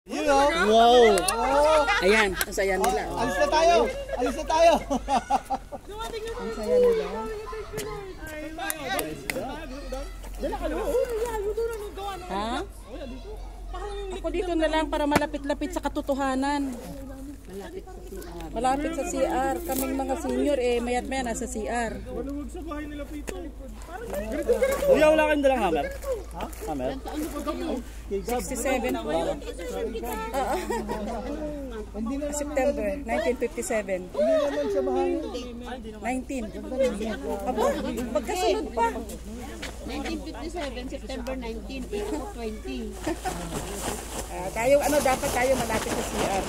Wow! Ayan, ang saya nila. Alis na tayo! Alis na tayo! Ang saya nila. Ha? Ako dito na lang para malapit-lapit sa katotohanan. Malapit sa CR. Kaming mga senior mayat-maya nasa CR. Maluwag sa bahay nila Pito. Kuya, wala kayong dalang hammer? Ha? Hammer? 67 po. September 1957. Hindi naman siya mahal. 19. Aba, magkasunod pa. 1957, September 19, April 20. Tayo, dapat tayo malapit sa CR.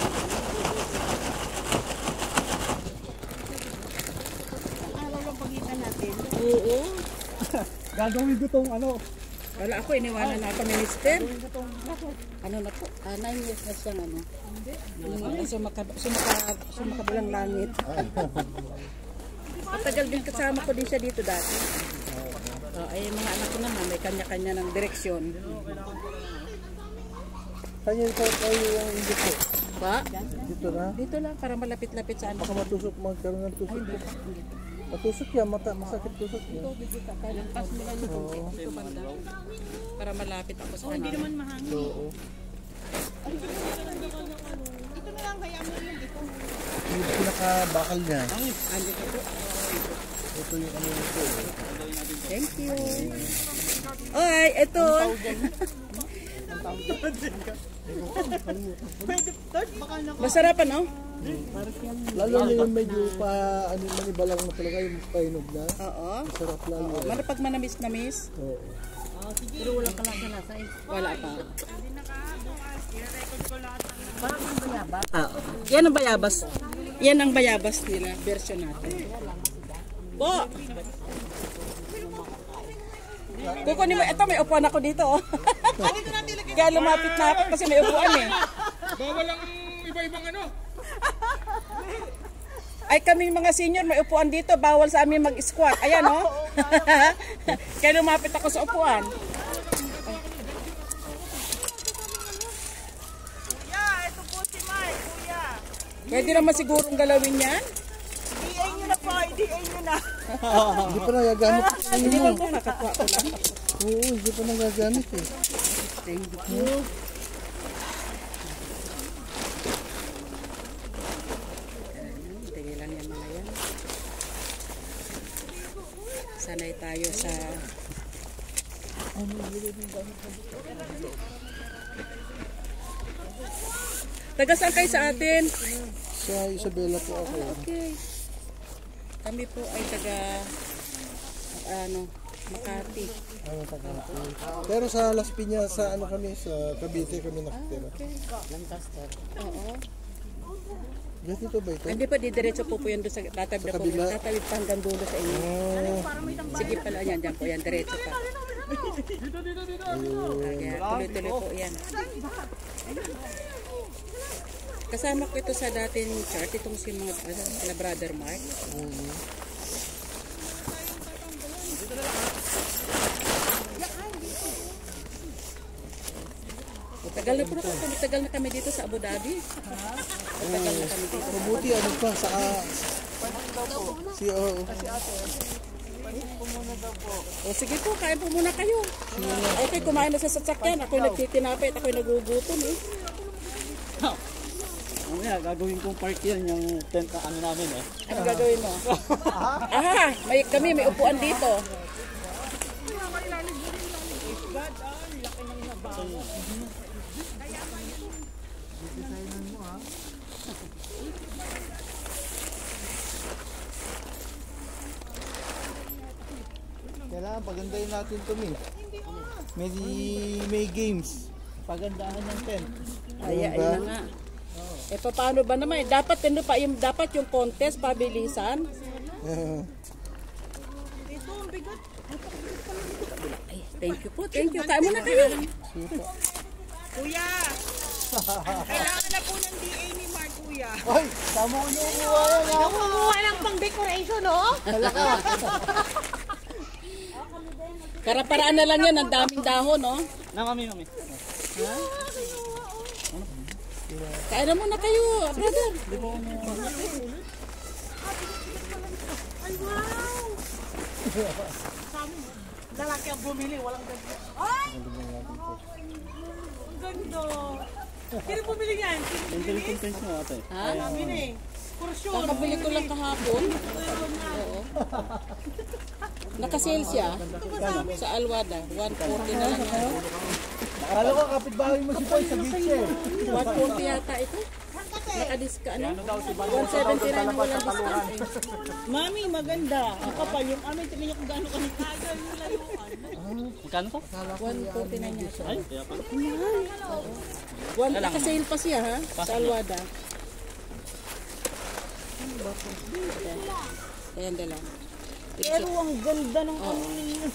Araw lang pagitan natin. Oo. Gagawin ko tong Wala ako, iniwanan na ako ni Mister. Ano na po? 9 years na siyang sumakabilang langit. Matagal din kasama ko din siya dito dati. Ay mga anak ko naman, may kanya-kanya ng direksyon. Kanya tayo yung dito. Ba? Dito na. Dito lang, para malapit-lapit sa ano. Baka matusok, magkaroon ng tusok. Matusok yan, masakit tusok yan. Para malapit ako sa hindi naman mahangin. Oo. Ito na lang, kaya mo yung dito. Yung pinaka-bakal niya. Andito po. Ito yung nito. Thank you. Oy, ito. Masarap ano? Lalo na yung medyo manibalang na talaga yung pahinog na. Oo. Masarap lalo. Pag manamis-namis. Oo. Pero walang kalasa-lasa eh. Wala pa. Parang ang bayabas. Yan ang bayabas. Yan ang bayabas nila, version natin. Po! Kukunin mo, ito may upuan ako dito. Kaya lumapit na ako kasi may upuan eh. Bawal ang iba-ibang ano. Ay kaming mga senior may upuan dito, bawal sa amin mag-squat. Ayan oh. Kaya lumapit ako sa upuan. Ito po si Mike, kuya. Pwede naman sigurong galawin yan. DA nyo na po, DA nyo na. Hindi pa nagagamit. Hindi ba po nakatwa ko lang? Oo, hindi pa nagagamit eh. Thank you. Tingin lang yan mga yan. Sanay tayo sa... Taga saan kayo sa atin? Sa Isabela po ako. Okay. Kami po ay taga Makati. Pero sa Las Piñas, sa kami, sa Cavite kami nakatira. Okay. Lancaster. Oo. Dito ba ito? Hindi pa, didiretso po yan doon sa tatawid na po. kabila? Tatawid pa hanggang dulo sa inyo. Sige pala yan, dyan po yan, diretso pa. Kaya tuloy-tuloy po yan. Kasama ko ito sa dating chart, itong si mga Brother Mark. Matagal na kami dito sa Abu Dhabi. Matagal na kami dito. Mabuti pa, sa O sige po, kain po muna kayo. Okay, kumain na sa sasakyan. Ako'y nagtitinapit, ako'y nagugutom eh. Mamaya, gagawin kong park yan, yung tent na namin eh. Ano gagawin mo? Kami may upuan dito. Kailangan pagandahin natin ito, may games. Pagandahan ng tent. Ayun na nga. Paano ba naman? Dapat yung contest, pabilisan. Ay, thank you po, thank you. Kain muna kayo. Kuya, kailangan na po ng DA ni Mark, kuya. Ay, tama ko yung uwa. Kumuha ng pang decoration, oh. Para-paraan na lang yan, ang daming dahon, no? Na kami. Kain na muna kayo, brother. Ay, wow! Lalaki ang bumili, walang ganda. Ay! Ang ganda. Sino bumili yan? Sino Yung bumili? content nyo ate. Ha? Bumili. For sure. Kakabili ko lang kahapon. Oo. Nakasale siya sa Alwada. 140 na lang yan. Akala ko kapitbahay mo si Paul sa beach eh. 140 yata ito. Naka-discount, ano? 170 na walang discount eh. Mami, maganda. Ang kapal yung amin. Tingnan niyo kung gaano kanitagal yung layuan. Magkano to? 140 na niya siya. Ay, kaya pala. Nakasale pa siya ha? Sa Alwada. Ayan dala. Pero ang ganda ng ano ninyo.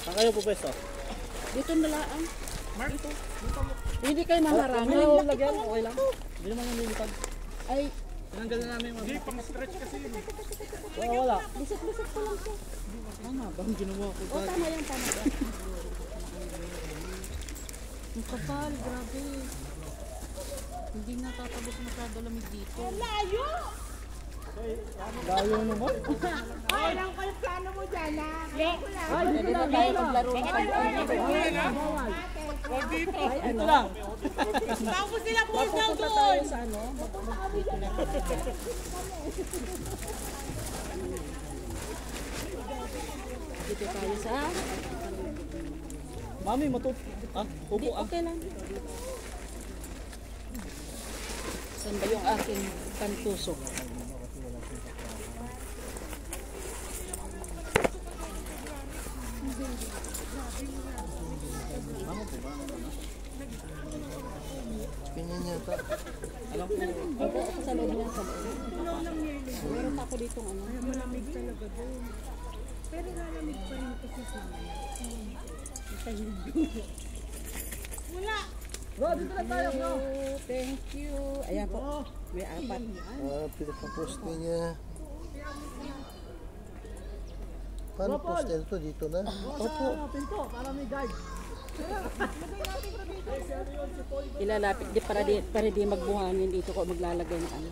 Saan kayo po pwesto? Dito na lang. Dito. Hindi kayo maharang. Ano lagyan? Okay lang. Hindi naman yung lilipad. Ay, Tinanggal na namin yung Hindi, pang stretch kasi yun. wala. bisat-bisat ko lang siya. Tama ba? Ang ginawa ko. O, tama yung tama. Ang kapal, grabe. Hindi nga tatabos masyado lamig dito. Layo! Layo naman. Ay, alam ko yung plano mo dyan, ha? Pwede na tayo maglaro ng pag-ibig. Huwag dito. Ito lang. Tapos sila po daw Punta doon. tayo sa ano? Dito tayo sa... Mami, Ah, Hindi, upo ah. okay lang. Saan ba yung aking pantusok? Ganyan yata. Opo, ako sa loob niya sa loob. Meron pa ako ditong ano. Malamig talaga doon. Pero lalamig pa rin kasi sa wala. Thank you. Ayan po. May apat. Pinakapost niya. Paano post nito dito na? Opo. Ilalapit di para di magbuhangin dito ko maglalagay ng ano.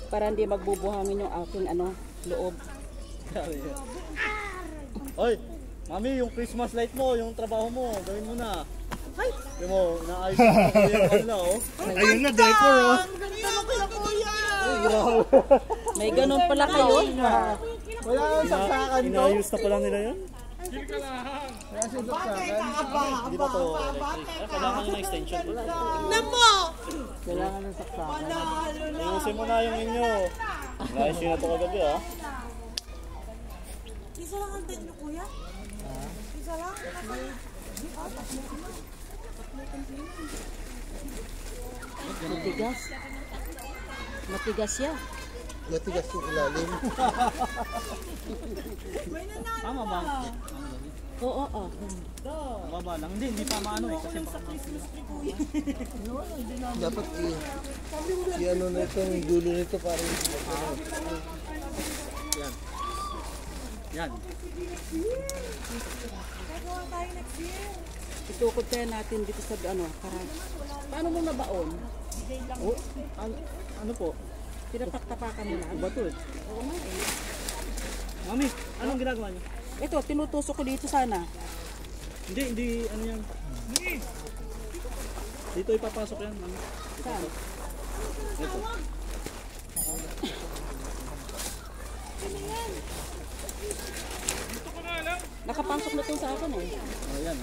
Para hindi magbubuhangin yung aking ano loob. Oy, Mami, yung Christmas light mo, yung trabaho mo, gawin mo na. Ay! Yung mo, naayos mo yung kanila, oh. Ayun na, decor oh. Ang ganda ng kila kuya. May ganun pala kayo. Wala kang saksakan to. Inayos na pala nila yan. Chill ka lang. Wala siyang saksakan. Hindi ba to electric? Kailangan nyo ng extension. Namo! Kailangan ng saksakan. Ayusin mo na yung inyo. Naayos nyo na to kagabi, ah. Isa lang ang date kuya? Isa lang? Matigas. Matigas siya. Matigas yung ilalim. Tama ba? Oo, oo. Baba lang. Hindi pa maano eh. Kasi baka Dapat i-ano na itong dulo nito para yan. Yan. Gagawa tayo next year. Itukod kaya natin dito sa ano. Para, paano mo nabaon? Oh, ano po? Tinapak-tapakan mo lang. Ba to eh? Oo nga eh. Mami, anong ginagawa niyo? Ito, tinutusok ko dito sana. Hindi, ano yan? Dito ipapasok yan, mami. Saan? Ito. Nakapasok na ito sa akin eh. Oh, yan.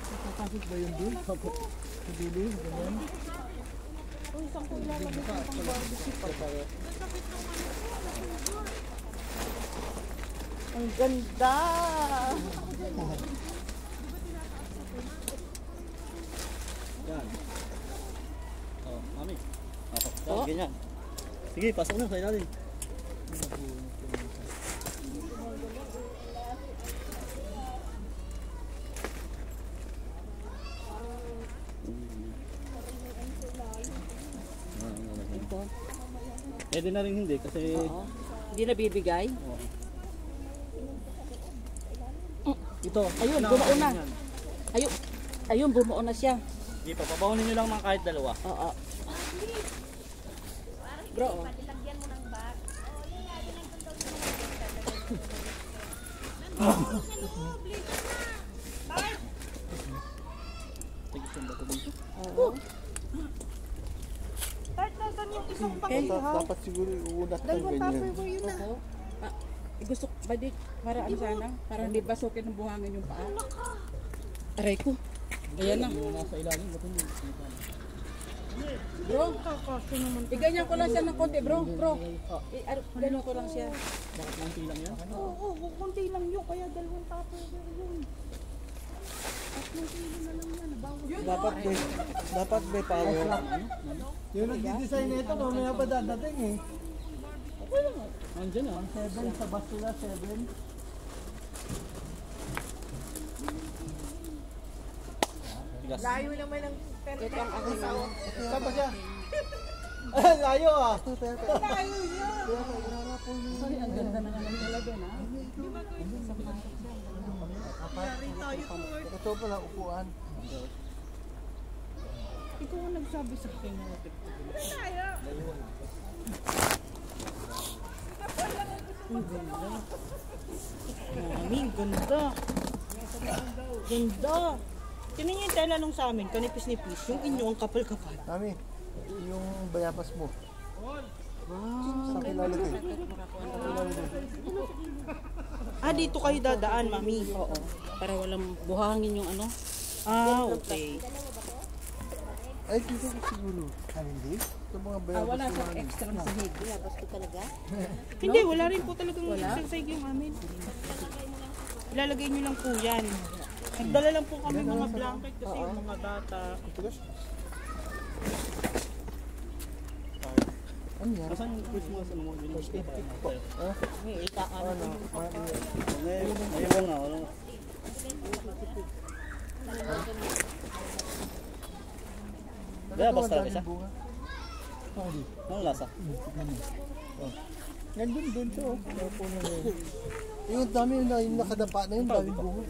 Nakapasok ba yung dulo? Sa dulo, ganyan. Ang ganda! Yan. Oh, mami. Pasok. Yan, Oh. ganyan. Sige, pasok na sa ilalim. Ito. Pwede na rin hindi kasi Oo. Hindi na bibigay. ito. Ayun, bumuo na. Ayun, bumuo na siya. Hindi pa, pabahonin nyo lang mga kahit dalawa. Oo. Bro, oh. Oo. Dapat siguro iunat ng ganyan. Oo. Gusto ba di para ano sana? Para hindi basukin ng buhangin yung paa. Aray ko. Ayan na. Nasa ilalim, ba't hindi? Bro, iganyan ko lang siya ng konti, bro. Ganyan ko lang siya. Bakit lang tilang yan? Oo, konti lang yun. Kaya dalawang tapo yun. Dapat may power. Yung nag-design nito, mamaya pa dadating eh. Nandiyan ah. 7 sa basura, 7. Tigas. Layo naman ng Ito ang aking ano. Saan ba siya? Ah, layo ah. layo yun. Sorry, ang ganda na naman talaga na. Ito pala upuan. Ikaw ang nagsabi sa akin. Mami, ganda. Ganda. Tingnan niyo yung tela nung sa amin, kanipis-nipis. Yung inyo ang kapal-kapal. Mami, yung bayabas mo. Sa kilalagay. Ah, dito kayo dadaan, mami. Oo. Para walang buhangin yung ano. Ah, okay. Ay, dito ko siguro. Hindi? Ito mga bayabas Wala ko. siyang extra sahig. Hindi, wala rin po talagang exercise yung amin. Ilalagay nyo lang po yan. Nagdala lang po kami mga blanket kasi yung mga bata. Ano yan? Asan yung Christmas? Ano mo? Ano? Ayaw nga, wala. Bayabas talaga siya? Anong lasa? Nandun dun siya oh. Yung dami yung nakadapa na yun, dami bunga.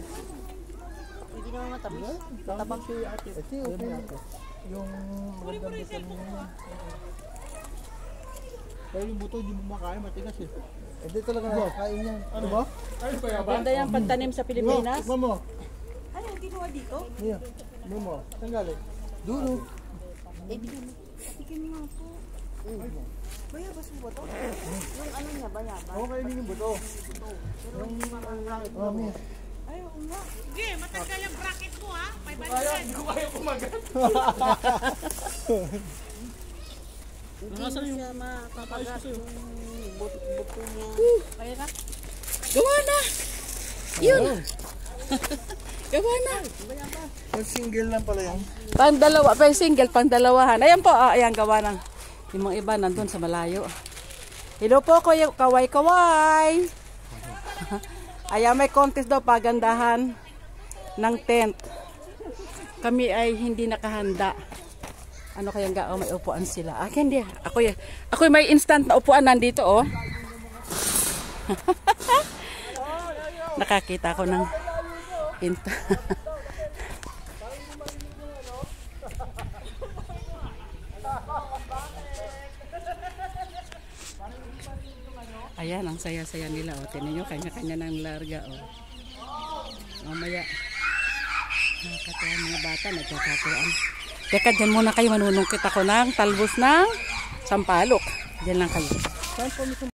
Hindi naman matamis. Tabang si ate. Ito okay. Yung magandang vitamin niya. Pero yung buto, hindi mo makain, matigas eh. Hindi talaga nakakain yan. Ano ba? Maganda yung pantanim sa Pilipinas. Tignan mo. Ano yung ginawa dito? Niya. Tignan mo. Saan galing? Dulo. Tikin nga po. Bayabas mo ba to? Yung ano niya, bayabas? Okay din yung buto. Yung mami. Ay, oo nga. Sige, matanggal yung bracket mo ha. 500. Hindi ko kaya kumagat. Nasaan yung Makapagat yung buto niya. Kaya ka? Gawa na! Yun! Gawa na! Yung single lang pala yan. Pang dalawa, pa yung single, pang dalawahan. Ayan po, ayan gawa ng yung mga iba nandun sa malayo. Hello po, kaway-kaway! Ayan, may contest daw pagandahan ng tent. Kami ay hindi nakahanda. Ano kayang gao, may upuan sila. Hindi. Ako may instant na upuan nandito, oh. Nakakita ko ng Ayan, ang saya-saya nila, oh. Tingnan nyo, kanya-kanya ng larga, oh. Mamaya, nakakatuwa mga bata, nagkakatuwaan. Teka, dyan muna kayo, manunungkit ako ng talbos ng sampalok. Dyan lang kayo.